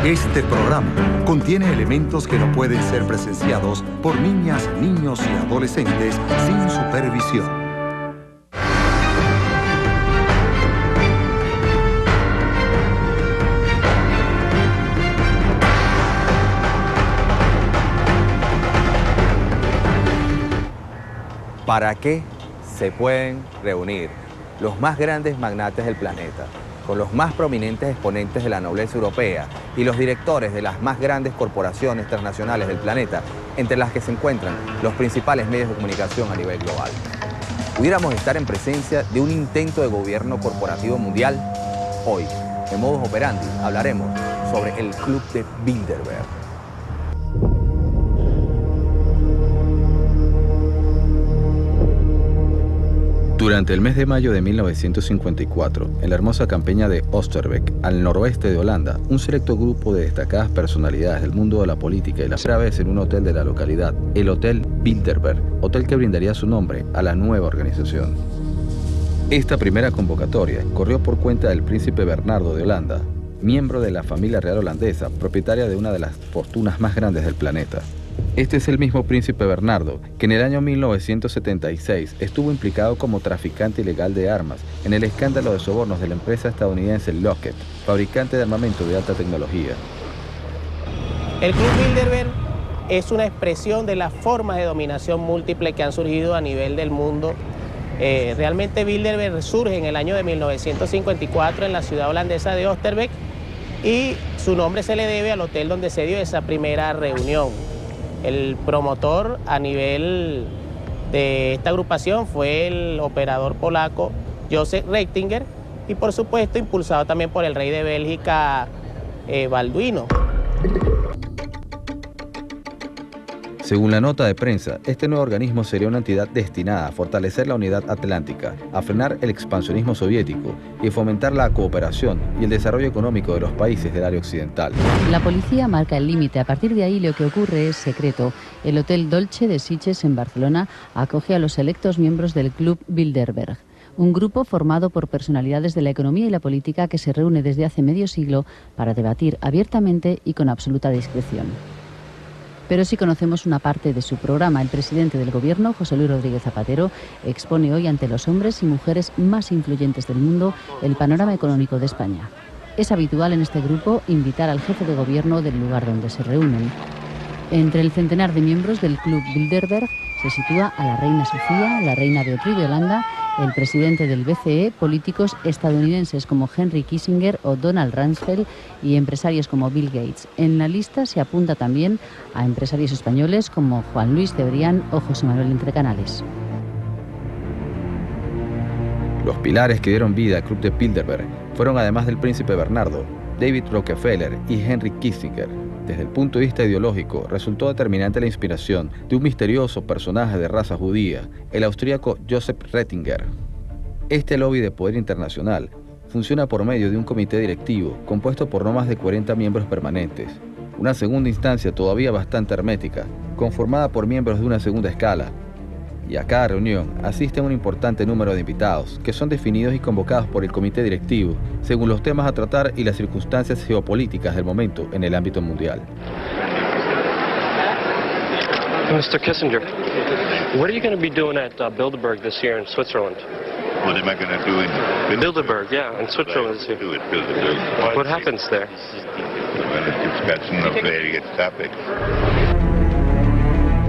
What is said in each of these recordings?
Este programa contiene elementos que no pueden ser presenciados por niñas, niños y adolescentes sin supervisión. ¿Para qué se pueden reunir los más grandes magnates del planeta, con los más prominentes exponentes de la nobleza europea y los directores de las más grandes corporaciones transnacionales del planeta, entre las que se encuentran los principales medios de comunicación a nivel global? ¿Pudiéramos estar en presencia de un intento de gobierno corporativo mundial? Hoy, en Modus Operandi, hablaremos sobre el Club de Bilderberg. Durante el mes de mayo de 1954, en la hermosa campiña de Oosterbeek, al noroeste de Holanda, un selecto grupo de destacadas personalidades del mundo de la política y la primera vez en un hotel de la localidad, el Hotel Bilderberg, hotel que brindaría su nombre a la nueva organización. Esta primera convocatoria corrió por cuenta del príncipe Bernardo de Holanda, miembro de la familia real holandesa, propietaria de una de las fortunas más grandes del planeta. Este es el mismo príncipe Bernardo, que en el año 1976 estuvo implicado como traficante ilegal de armas en el escándalo de sobornos de la empresa estadounidense Lockheed, fabricante de armamento de alta tecnología. El Club Bilderberg es una expresión de las formas de dominación múltiple que han surgido a nivel del mundo. Realmente Bilderberg surge en el año de 1954 en la ciudad holandesa de Oosterbeek y su nombre se le debe al hotel donde se dio esa primera reunión. El promotor a nivel de esta agrupación fue el operador polaco Joseph Reitinger y por supuesto impulsado también por el rey de Bélgica Balduino. Según la nota de prensa, este nuevo organismo sería una entidad destinada a fortalecer la unidad atlántica, a frenar el expansionismo soviético y fomentar la cooperación y el desarrollo económico de los países del área occidental. La policía marca el límite. A partir de ahí lo que ocurre es secreto. El Hotel Dolce de Sitges en Barcelona acoge a los selectos miembros del Club Bilderberg, un grupo formado por personalidades de la economía y la política que se reúne desde hace medio siglo para debatir abiertamente y con absoluta discreción. Pero sí conocemos una parte de su programa. El presidente del gobierno, José Luis Rodríguez Zapatero, expone hoy ante los hombres y mujeres más influyentes del mundo el panorama económico de España. Es habitual en este grupo invitar al jefe de gobierno del lugar donde se reúnen. Entre el centenar de miembros del Club Bilderberg se sitúa a la reina Sofía, la reina Beatriz de Holanda, el presidente del BCE, políticos estadounidenses como Henry Kissinger o Donald Rumsfeld y empresarios como Bill Gates. En la lista se apunta también a empresarios españoles como Juan Luis Cebrián o José Manuel Entrecanales. Los pilares que dieron vida al Club de Bilderberg fueron, además del príncipe Bernardo, David Rockefeller y Henry Kissinger. Desde el punto de vista ideológico, resultó determinante la inspiración de un misterioso personaje de raza judía, el austríaco Joseph Reitinger. Este lobby de poder internacional funciona por medio de un comité directivo compuesto por no más de 40 miembros permanentes, una segunda instancia todavía bastante hermética, conformada por miembros de una segunda escala, y a cada reunión asiste un importante número de invitados que son definidos y convocados por el comité directivo según los temas a tratar y las circunstancias geopolíticas del momento en el ámbito mundial. Mr. Kissinger, what are you going to be doing at Bilderberg this year in Switzerland? What am I going to do in Bilderberg, yeah, in Switzerland this year. do at Bilderberg? What happens there? Well, it's discussion of various topics.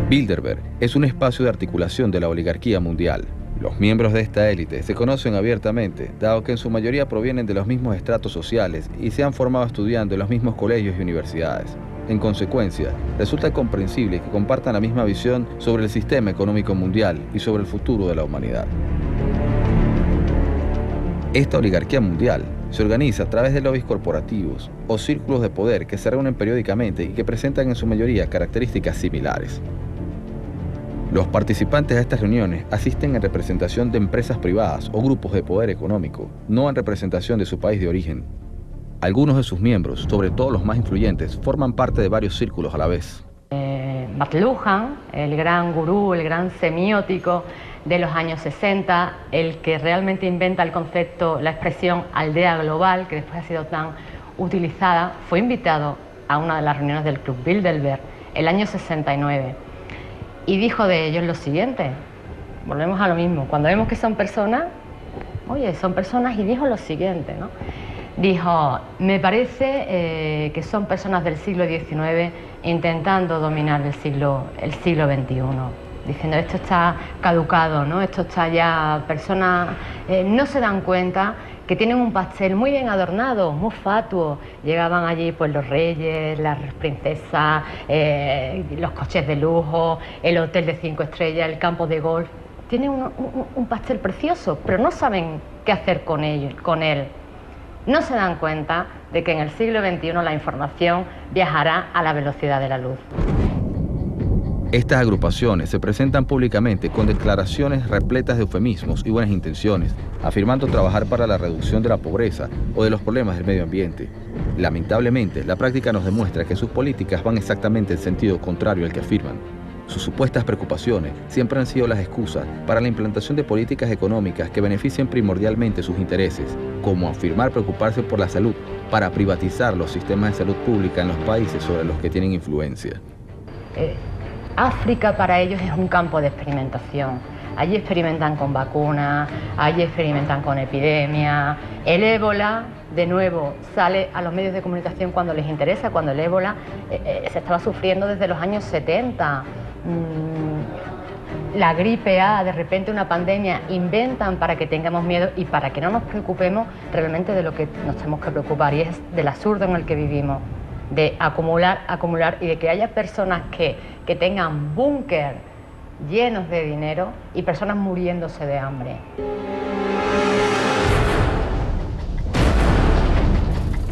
Bilderberg es un espacio de articulación de la oligarquía mundial. Los miembros de esta élite se conocen abiertamente, dado que en su mayoría provienen de los mismos estratos sociales y se han formado estudiando en los mismos colegios y universidades. En consecuencia, resulta comprensible que compartan la misma visión sobre el sistema económico mundial y sobre el futuro de la humanidad. Esta oligarquía mundial se organiza a través de lobbies corporativos o círculos de poder que se reúnen periódicamente y que presentan en su mayoría características similares. Los participantes de estas reuniones asisten en representación de empresas privadas o grupos de poder económico, no en representación de su país de origen. Algunos de sus miembros, sobre todo los más influyentes, forman parte de varios círculos a la vez. Bert Lujan, el gran gurú, el gran semiótico de los años 60, el que realmente inventa el concepto, la expresión aldea global, que después ha sido tan utilizada, fue invitado a una de las reuniones del Club Bilderberg el año 69 y dijo de ellos lo siguiente, volvemos a lo mismo, cuando vemos que son personas, oye, son personas, y dijo lo siguiente, ¿no? Dijo, me parece que son personas del siglo XIX intentando dominar el siglo XXI, diciendo esto está caducado, ¿no? Esto está ya, personas no se dan cuenta que tienen un pastel muy bien adornado, muy fatuo. Llegaban allí pues los reyes, las princesas, los coches de lujo, el hotel de 5 estrellas, el campo de golf. Tienen un pastel precioso, pero no saben qué hacer con él. No se dan cuenta de que en el siglo XXI la información viajará a la velocidad de la luz. Estas agrupaciones se presentan públicamente con declaraciones repletas de eufemismos y buenas intenciones, afirmando trabajar para la reducción de la pobreza o de los problemas del medio ambiente. Lamentablemente, la práctica nos demuestra que sus políticas van exactamente en sentido contrario al que afirman. Sus supuestas preocupaciones siempre han sido las excusas para la implantación de políticas económicas que beneficien primordialmente sus intereses, como afirmar preocuparse por la salud para privatizar los sistemas de salud pública en los países sobre los que tienen influencia. África para ellos es un campo de experimentación. Allí experimentan con vacunas, allí experimentan con epidemias. El ébola, de nuevo, sale a los medios de comunicación cuando les interesa, cuando el ébola se estaba sufriendo desde los años 70. La gripe A, de repente una pandemia, inventan para que tengamos miedo y para que no nos preocupemos realmente de lo que nos tenemos que preocupar, y es del absurdo en el que vivimos, de acumular y de que haya personas que tengan búnker llenos de dinero y personas muriéndose de hambre.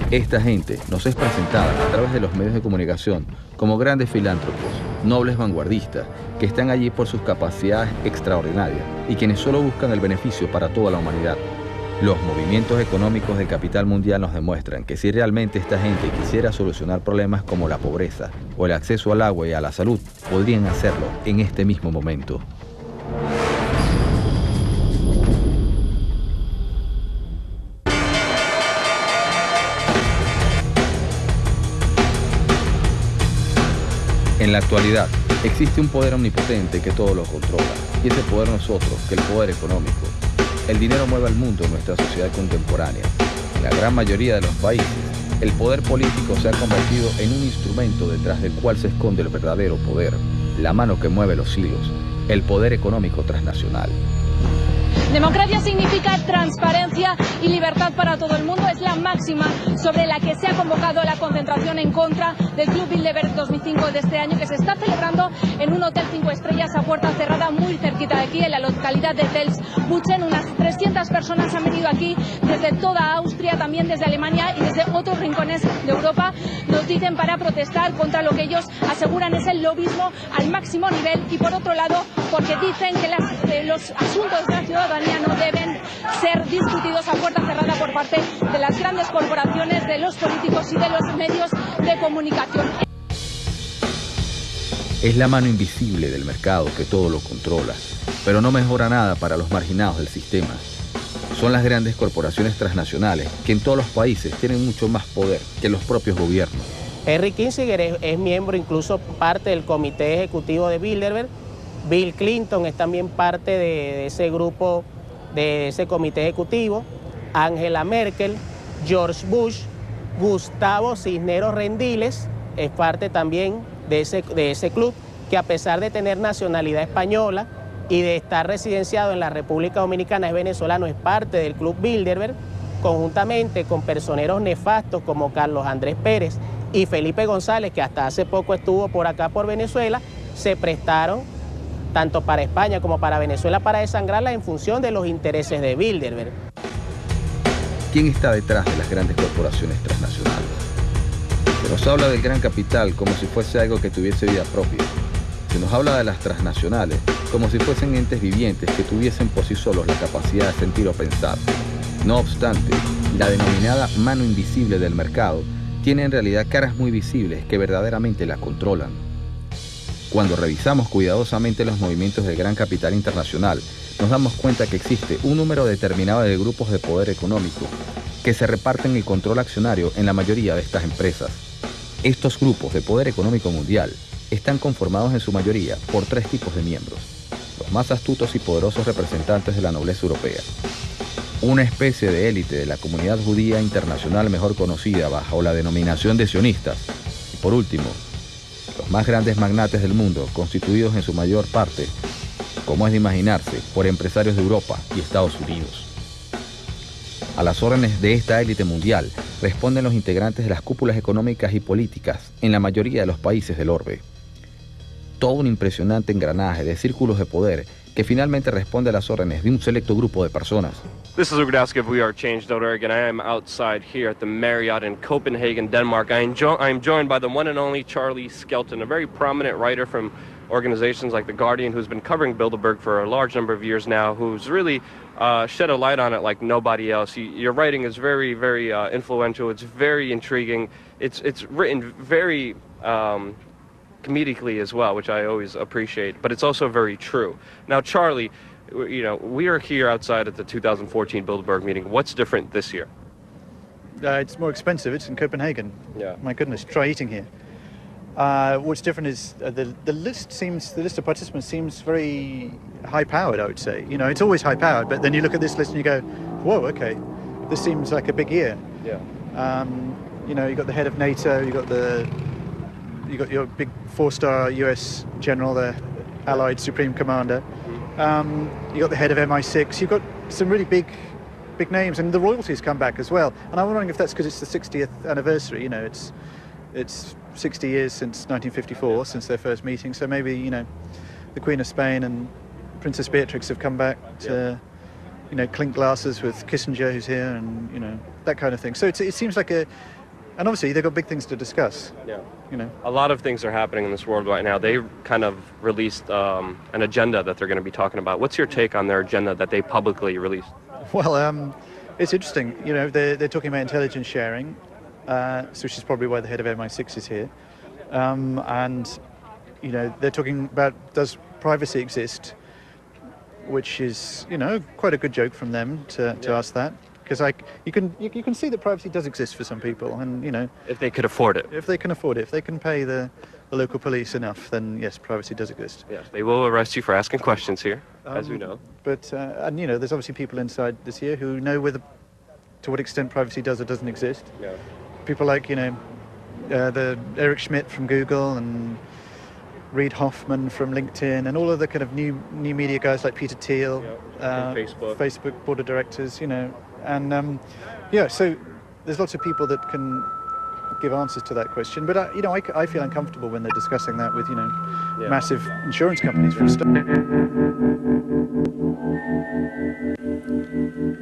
Esta gente nos es presentada a través de los medios de comunicación como grandes filántropos, nobles vanguardistas, que están allí por sus capacidades extraordinarias y quienes solo buscan el beneficio para toda la humanidad. Los movimientos económicos del capital mundial nos demuestran que si realmente esta gente quisiera solucionar problemas como la pobreza o el acceso al agua y a la salud, podrían hacerlo en este mismo momento. En la actualidad, existe un poder omnipotente que todo lo controla, y ese poder no es otro que el poder económico. El dinero mueve al mundo en nuestra sociedad contemporánea. En la gran mayoría de los países, el poder político se ha convertido en un instrumento detrás del cual se esconde el verdadero poder, la mano que mueve los hilos, el poder económico transnacional. Democracia significa transparencia y libertad para todo el mundo. Es la máxima sobre la que se ha convocado la concentración en contra del Club Bilderberg 2005 de este año, que se está celebrando en un hotel 5 estrellas a puerta cerrada muy cerquita de aquí, en la localidad de Telsbuchen. Unas 300 personas han venido aquí desde toda Austria, también desde Alemania y desde otros rincones de Europa, nos dicen, para protestar contra lo que ellos aseguran es el lobismo al máximo nivel, y por otro lado porque dicen que los asuntos de la ciudadanía no deben ser discutidos a puerta cerrada por parte de las grandes corporaciones, de los políticos y de los medios de comunicación. Es la mano invisible del mercado que todo lo controla, pero no mejora nada para los marginados del sistema. Son las grandes corporaciones transnacionales que en todos los países tienen mucho más poder que los propios gobiernos. Henry Kissinger es miembro, incluso parte del comité ejecutivo de Bilderberg. Bill Clinton es también parte de ese grupo, de ese comité ejecutivo. Angela Merkel, George Bush, Gustavo Cisneros Rendiles es parte también de ese club, que a pesar de tener nacionalidad española y de estar residenciado en la República Dominicana, es venezolano, es parte del Club Bilderberg, conjuntamente con personeros nefastos como Carlos Andrés Pérez y Felipe González, que hasta hace poco estuvo por acá por Venezuela, se prestaron tanto para España como para Venezuela para desangrarla en función de los intereses de Bilderberg. ¿Quién está detrás de las grandes corporaciones transnacionales? Se nos habla del gran capital como si fuese algo que tuviese vida propia. Se nos habla de las transnacionales como si fuesen entes vivientes que tuviesen por sí solos la capacidad de sentir o pensar. No obstante, la denominada mano invisible del mercado tiene en realidad caras muy visibles que verdaderamente la controlan. Cuando revisamos cuidadosamente los movimientos del gran capital internacional, nos damos cuenta que existe un número determinado de grupos de poder económico que se reparten el control accionario en la mayoría de estas empresas. Estos grupos de poder económico mundial están conformados en su mayoría por 3 tipos de miembros, los más astutos y poderosos representantes de la nobleza europea, una especie de élite de la comunidad judía internacional mejor conocida bajo la denominación de sionistas, y por último, los más grandes magnates del mundo, constituidos en su mayor parte, como es de imaginarse, por empresarios de Europa y Estados Unidos. A las órdenes de esta élite mundial responden los integrantes de las cúpulas económicas y políticas en la mayoría de los países del orbe. Todo un impresionante engranaje de círculos de poder que finalmente responde a las órdenes de un selecto grupo de personas. This is Rudowski of We Are Change.org, and I am outside here at the Marriott in Copenhagen, Denmark. I am joined by the one and only Charlie Skelton, a very prominent writer from organizations like The Guardian, who's been covering Bilderberg for a large number of years now, who's really shed a light on it like nobody else. Your writing is very, very influential. It's very intriguing. It's written very comedically as well, which I always appreciate, but it's also very true. Now, Charlie, you know, we are here outside at the 2014 Bilderberg meeting. What's different this year? It's more expensive. It's in Copenhagen. Yeah. My goodness, try eating here. What's different is the list of participants seems very high-powered, I would say. You know, it's always high-powered, but then you look at this list and you go, whoa, okay, this seems like a big year. Yeah. You know, you got the head of NATO, you got your big 4-star US general, the Allied Supreme Commander. You got the head of MI6. You've got some really big names, and the royalties come back as well. And I'm wondering if that's because it's the 60th anniversary. You know, it's 60 years since 1954, since their first meeting. So maybe, you know, the Queen of Spain and Princess Beatrix have come back to, you know, clink glasses with Kissinger, who's here, and, you know, that kind of thing. So it seems like and obviously they've got big things to discuss. Yeah. You know, a lot of things are happening in this world right now. They kind of released an agenda that they're going to be talking about. What's your take on their agenda that they publicly released? Well, it's interesting. You know, they're talking about intelligence sharing, which is probably why the head of MI6 is here. And, you know, they're talking about, does privacy exist? Which is, you know, quite a good joke from them to ask that. Because you can see that privacy does exist for some people, and, you know, if they could afford it. If they can afford it, if they can pay the local police enough, then yes, privacy does exist. Yes, they will arrest you for asking questions here, as we know. But and, you know, there's obviously people inside this here who know to what extent privacy does or doesn't exist. Yeah. People like, you know, the Eric Schmidt from Google and Reid Hoffman from LinkedIn, and all of the kind of new media guys like Peter Thiel, Facebook board of directors, you know. And yeah, so there's lots of people that can give answers to that question. But you know, I feel uncomfortable when they're discussing that with, you know, massive insurance companies for stuff.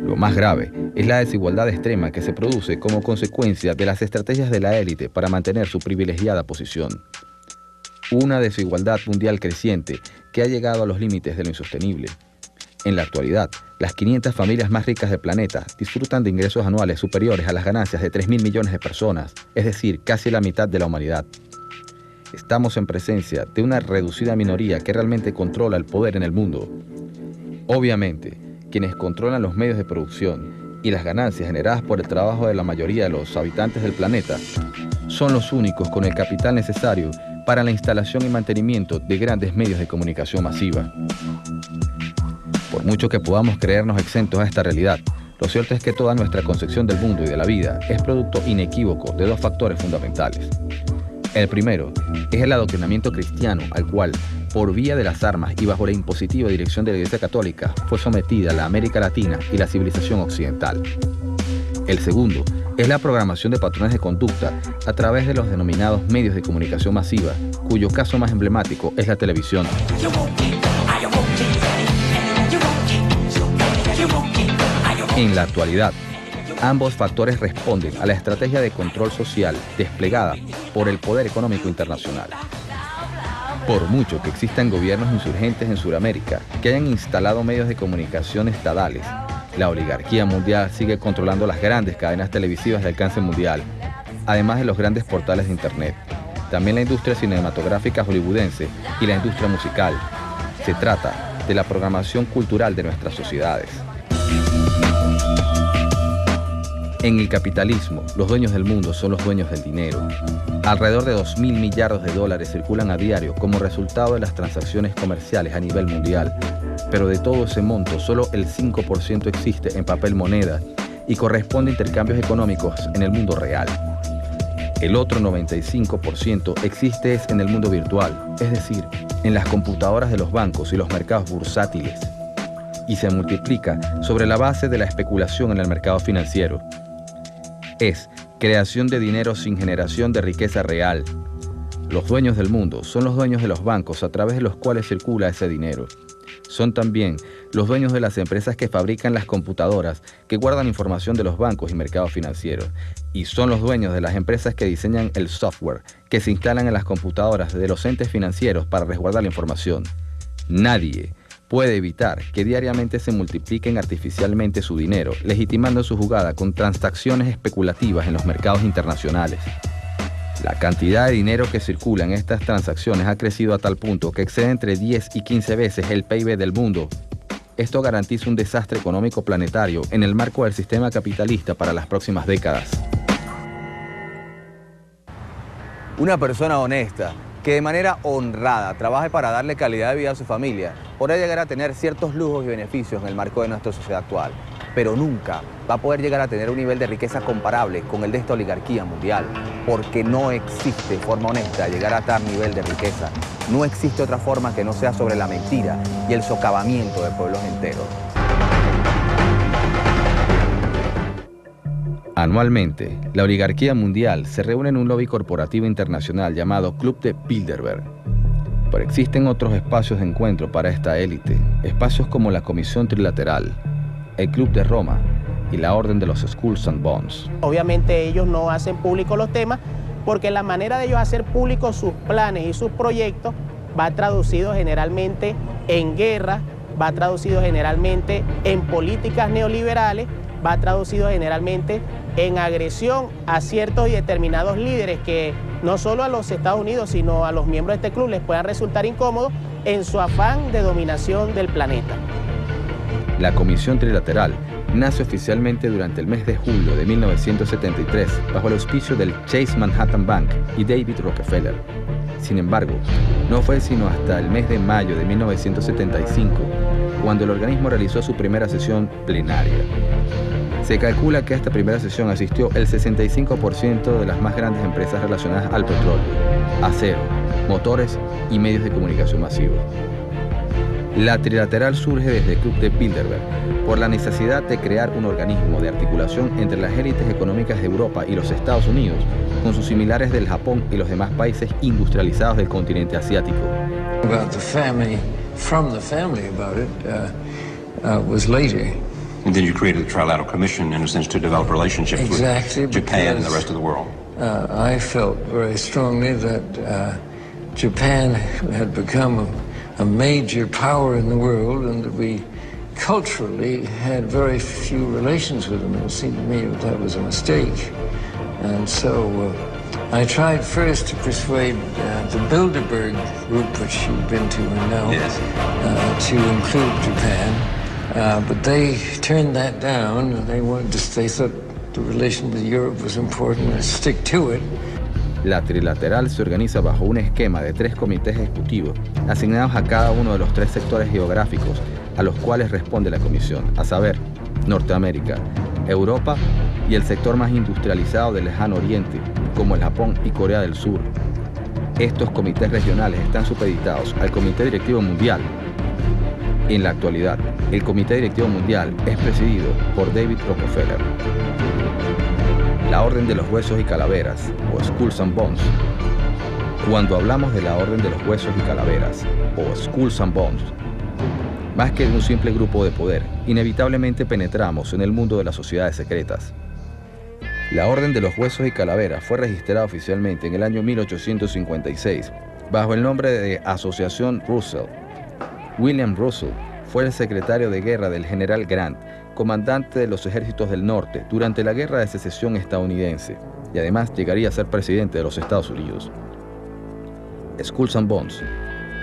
Lo más grave es la desigualdad extrema que se produce como consecuencia de las estrategias de la élite para mantener su privilegiada posición. Una desigualdad mundial creciente que ha llegado a los límites de lo insostenible. En la actualidad, las 500 familias más ricas del planeta disfrutan de ingresos anuales superiores a las ganancias de 3.000 millones de personas, es decir, casi la mitad de la humanidad. Estamos en presencia de una reducida minoría que realmente controla el poder en el mundo. Obviamente, quienes controlan los medios de producción y las ganancias generadas por el trabajo de la mayoría de los habitantes del planeta son los únicos con el capital necesario para la instalación y mantenimiento de grandes medios de comunicación masiva. Por mucho que podamos creernos exentos a esta realidad, lo cierto es que toda nuestra concepción del mundo y de la vida es producto inequívoco de 2 factores fundamentales. El primero es el adoctrinamiento cristiano al cual, por vía de las armas y bajo la impositiva dirección de la Iglesia Católica, fue sometida la América Latina y la civilización occidental. El segundo es la programación de patrones de conducta a través de los denominados medios de comunicación masiva, cuyo caso más emblemático es la televisión. En la actualidad, ambos factores responden a la estrategia de control social desplegada por el poder económico internacional. Por mucho que existan gobiernos insurgentes en Sudamérica que hayan instalado medios de comunicación estadales, la oligarquía mundial sigue controlando las grandes cadenas televisivas de alcance mundial, además de los grandes portales de Internet. También la industria cinematográfica hollywoodense y la industria musical. Se trata de la programación cultural de nuestras sociedades. En el capitalismo, los dueños del mundo son los dueños del dinero. Alrededor de 2.000 millardos de dólares circulan a diario como resultado de las transacciones comerciales a nivel mundial, pero de todo ese monto, solo el 5% existe en papel moneda y corresponde a intercambios económicos en el mundo real. El otro 95% existe en el mundo virtual, es decir, en las computadoras de los bancos y los mercados bursátiles, y se multiplica sobre la base de la especulación en el mercado financiero. Es creación de dinero sin generación de riqueza real. Los dueños del mundo son los dueños de los bancos a través de los cuales circula ese dinero. Son también los dueños de las empresas que fabrican las computadoras que guardan información de los bancos y mercados financieros. Y son los dueños de las empresas que diseñan el software que se instalan en las computadoras de los entes financieros para resguardar la información. Nadie puede evitar que diariamente se multipliquen artificialmente su dinero, legitimando su jugada con transacciones especulativas en los mercados internacionales. La cantidad de dinero que circula en estas transacciones ha crecido a tal punto que excede entre 10 y 15 veces el PIB del mundo. Esto garantiza un desastre económico planetario en el marco del sistema capitalista para las próximas décadas. Una persona honesta, que de manera honrada trabaje para darle calidad de vida a su familia, podrá llegar a tener ciertos lujos y beneficios en el marco de nuestra sociedad actual, pero nunca va a poder llegar a tener un nivel de riqueza comparable con el de esta oligarquía mundial, porque no existe forma honesta de llegar a tal nivel de riqueza. No existe otra forma que no sea sobre la mentira y el socavamiento de pueblos enteros. Anualmente, la oligarquía mundial se reúne en un lobby corporativo internacional llamado Club de Bilderberg. Pero existen otros espacios de encuentro para esta élite, espacios como la Comisión Trilateral, el Club de Roma y la Orden de los Skulls and Bones. Obviamente ellos no hacen públicos los temas porque la manera de ellos hacer públicos sus planes y sus proyectos va traducido generalmente en guerra, va traducido generalmente en políticas neoliberales, va traducido generalmente en agresión a ciertos y determinados líderes que no solo a los Estados Unidos, sino a los miembros de este club les puedan resultar incómodos en su afán de dominación del planeta. La Comisión Trilateral nace oficialmente durante el mes de julio de 1973 bajo el auspicio del Chase Manhattan Bank y David Rockefeller. Sin embargo, no fue sino hasta el mes de mayo de 1975 cuando el organismo realizó su primera sesión plenaria. Se calcula que a esta primera sesión asistió el 65% de las más grandes empresas relacionadas al petróleo, acero, motores y medios de comunicación masivos. La Trilateral surge desde el Club de Bilderberg por la necesidad de crear un organismo de articulación entre las élites económicas de Europa y los Estados Unidos con sus similares del Japón y los demás países industrializados del continente asiático. Was later. And then you created the Trilateral Commission, in a sense, to develop relationships with Japan and the rest of the world. I felt very strongly that Japan had become a major power in the world and that we culturally had very few relations with them. It seemed to me that was a mistake. And so I tried first to persuade the Bilderberg group, which you've been to and know, to include Japan. But they turned that down. They thought the relation with Europe was important and stick to it. La Trilateral se organiza bajo un esquema de 3 comités ejecutivos asignados a cada uno de los 3 sectores geográficos a los cuales responde la Comisión, a saber, Norteamérica, Europa y el sector más industrializado del Lejano Oriente, como el Japón y Corea del Sur. Estos comités regionales están supeditados al Comité Directivo Mundial. En la actualidad, el Comité Directivo Mundial es presidido por David Rockefeller. La Orden de los Huesos y Calaveras, o Skulls and Bones. Cuando hablamos de la Orden de los Huesos y Calaveras, o Skulls and Bones, más que de un simple grupo de poder, inevitablemente penetramos en el mundo de las sociedades secretas. La Orden de los Huesos y Calaveras fue registrada oficialmente en el año 1856, bajo el nombre de Asociación Russell. William Russell fue el secretario de guerra del general Grant, comandante de los ejércitos del norte durante la Guerra de Secesión estadounidense, y además llegaría a ser presidente de los Estados Unidos. Skulls and Bones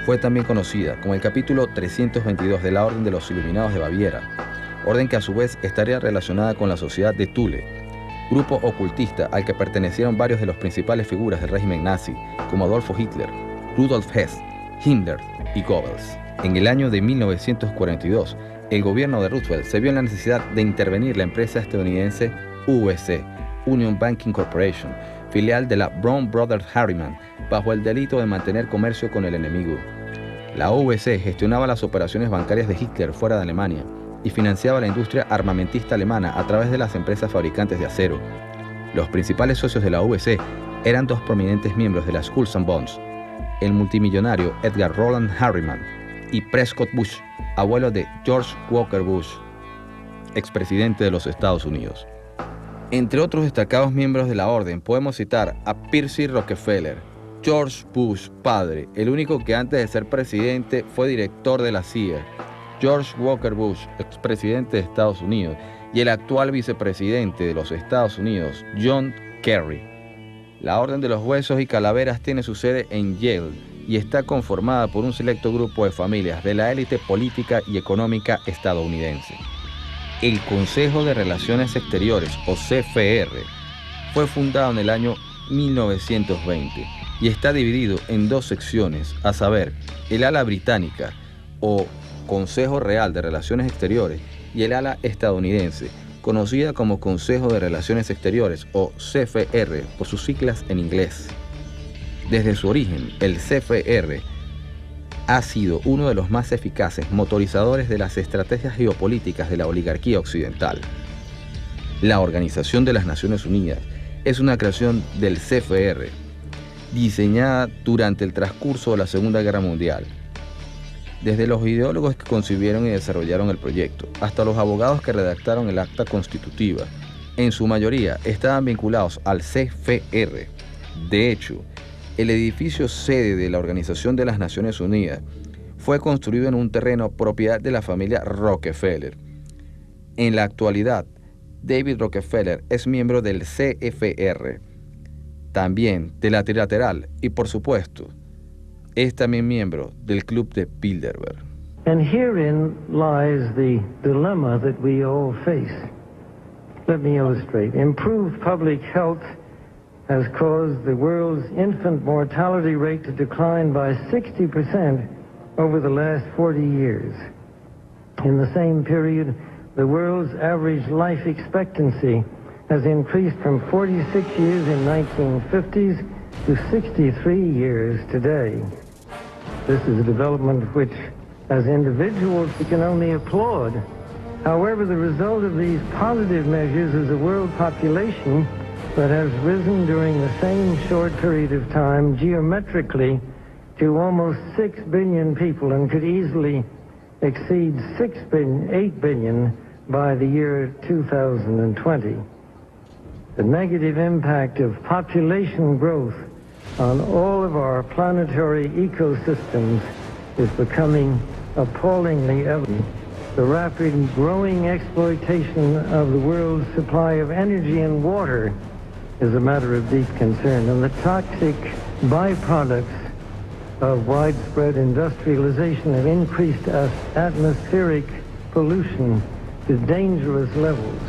fue también conocida como el capítulo 322 de la Orden de los Iluminados de Baviera, orden que a su vez estaría relacionada con la sociedad de Thule, grupo ocultista al que pertenecieron varios de los principales figuras del régimen nazi, como Adolfo Hitler, Rudolf Hess, Himmler y Goebbels. En el año de 1942, el gobierno de Roosevelt se vio en la necesidad de intervenir la empresa estadounidense UBC, Union Banking Corporation, filial de la Brown Brothers Harriman, bajo el delito de mantener comercio con el enemigo. La UBC gestionaba las operaciones bancarias de Hitler fuera de Alemania y financiaba la industria armamentista alemana a través de las empresas fabricantes de acero. Los principales socios de la UBC eran dos prominentes miembros de las Skulls and Bones, el multimillonario Edgar Roland Harriman y Prescott Bush, abuelo de George Walker Bush, expresidente de los Estados Unidos. Entre otros destacados miembros de la orden podemos citar a Percy Rockefeller, George Bush padre, el único que antes de ser presidente fue director de la CIA, George Walker Bush, expresidente de Estados Unidos, y el actual vicepresidente de los Estados Unidos, John Kerry. La Orden de los Huesos y Calaveras tiene su sede en Yale y está conformada por un selecto grupo de familias de la élite política y económica estadounidense. El Consejo de Relaciones Exteriores, o CFR, fue fundado en el año 1920 y está dividido en dos secciones, a saber, el ala británica, o Consejo Real de Relaciones Exteriores, y el ala estadounidense, conocida como Consejo de Relaciones Exteriores, o CFR, por sus siglas en inglés. Desde su origen, el CFR ha sido uno de los más eficaces motorizadores de las estrategias geopolíticas de la oligarquía occidental. La Organización de las Naciones Unidas es una creación del CFR, diseñada durante el transcurso de la Segunda Guerra Mundial. Desde los ideólogos que concibieron y desarrollaron el proyecto, hasta los abogados que redactaron el acta constitutiva, en su mayoría estaban vinculados al CFR. De hecho, el edificio sede de la Organización de las Naciones Unidas fue construido en un terreno propiedad de la familia Rockefeller. En la actualidad, David Rockefeller es miembro del CFR, también de la Trilateral y, por supuesto, es también miembro del Club de Bilderberg. And herein lies the dilemma that we all face. Let me illustrate. Improved public health has caused the world's infant mortality rate to decline by 60% over the last 40 years. In the same period, the world's average life expectancy has increased from 46 years in 1950s to 63 years today. This is a development which, as individuals, we can only applaud. However, the result of these positive measures is a world population that has risen during the same short period of time geometrically to almost 6 billion people and could easily exceed 8 billion by the year 2020. The negative impact of population growth on all of our planetary ecosystems is becoming appallingly evident. The rapid growing exploitation of the world's supply of energy and water is a matter of deep concern, and the toxic byproducts of widespread industrialization have increased atmospheric pollution to dangerous levels.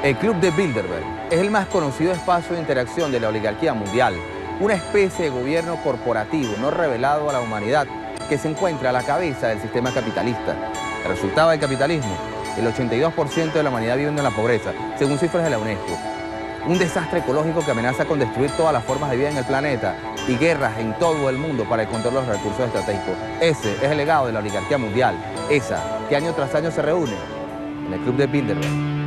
El Club de Bilderberg es el más conocido espacio de interacción de la oligarquía mundial, una especie de gobierno corporativo no revelado a la humanidad que se encuentra a la cabeza del sistema capitalista. El resultado del capitalismo: el 82% de la humanidad viviendo en la pobreza, según cifras de la UNESCO. Un desastre ecológico que amenaza con destruir todas las formas de vida en el planeta y guerras en todo el mundo para el control de los recursos estratégicos. Ese es el legado de la oligarquía mundial, esa que año tras año se reúne en el Club de Bilderberg.